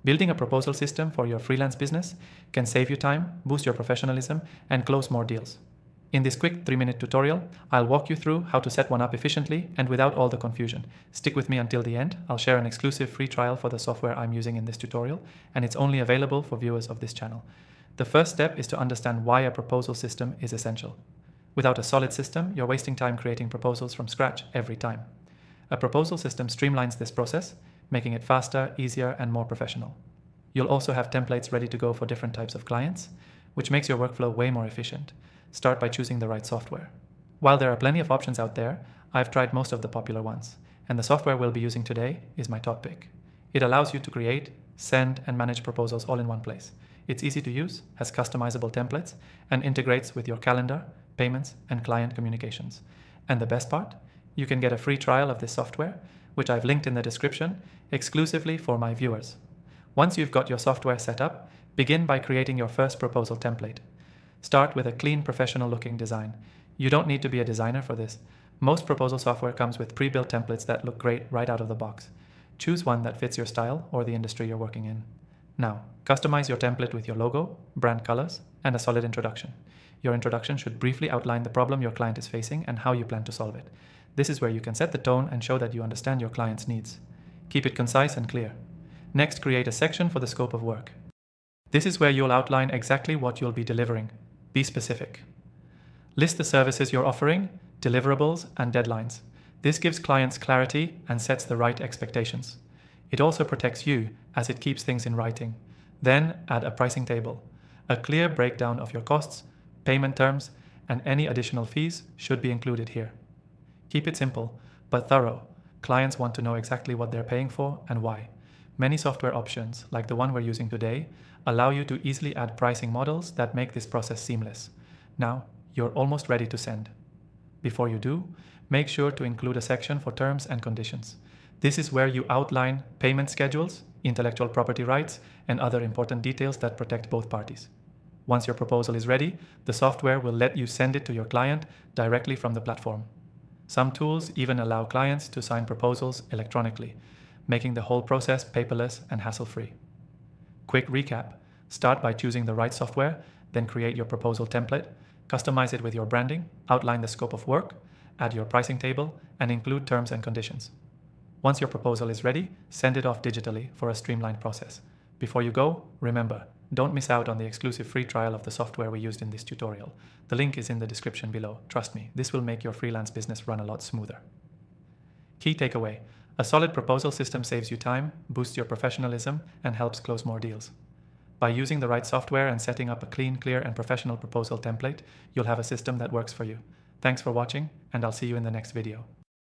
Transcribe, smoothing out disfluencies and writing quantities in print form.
Building a proposal system for your freelance business can save you time, boost your professionalism, and close more deals. In this quick 3-minute tutorial, I'll walk you through how to set one up efficiently and without all the confusion. Stick with me until the end. I'll share an exclusive free trial for the software I'm using in this tutorial, and it's only available for viewers of this channel. The first step is to understand why a proposal system is essential. Without a solid system, you're wasting time creating proposals from scratch every time. A proposal system streamlines this process, making it faster, easier, and more professional. You'll also have templates ready to go for different types of clients, which makes your workflow way more efficient. Start by choosing the right software. While there are plenty of options out there, I've tried most of the popular ones, and the software we'll be using today is my top pick. It allows you to create, send, and manage proposals all in one place. It's easy to use, has customizable templates, and integrates with your calendar, payments, and client communications. And the best part? You can get a free trial of this software, which I've linked in the description, exclusively for my viewers. Once you've got your software set up, begin by creating your first proposal template. Start with a clean, professional-looking design. You don't need to be a designer for this. Most proposal software comes with pre-built templates that look great right out of the box. Choose one that fits your style or the industry you're working in. Now, customize your template with your logo, brand colors, and a solid introduction. Your introduction should briefly outline the problem your client is facing and how you plan to solve it. This is where you can set the tone and show that you understand your client's needs. Keep it concise and clear. Next, create a section for the scope of work. This is where you'll outline exactly what you'll be delivering. Be specific. List the services you're offering, deliverables, and deadlines. This gives clients clarity and sets the right expectations. It also protects you as it keeps things in writing. Then add a pricing table. A clear breakdown of your costs, payment terms, and any additional fees should be included here. Keep it simple, but thorough. Clients want to know exactly what they're paying for and why. Many software options, like the one we're using today, allow you to easily add pricing models that make this process seamless. Now, you're almost ready to send. Before you do, make sure to include a section for terms and conditions. This is where you outline payment schedules, intellectual property rights, and other important details that protect both parties. Once your proposal is ready, the software will let you send it to your client directly from the platform. Some tools even allow clients to sign proposals electronically, making the whole process paperless and hassle-free. Quick recap: start by choosing the right software, then create your proposal template, customize it with your branding, outline the scope of work, add your pricing table, and include terms and conditions. Once your proposal is ready, send it off digitally for a streamlined process. Before you go, remember, don't miss out on the exclusive free trial of the software we used in this tutorial. The link is in the description below. Trust me, this will make your freelance business run a lot smoother. Key takeaway: a solid proposal system saves you time, boosts your professionalism, and helps close more deals. By using the right software and setting up a clean, clear, and professional proposal template, you'll have a system that works for you. Thanks for watching, and I'll see you in the next video.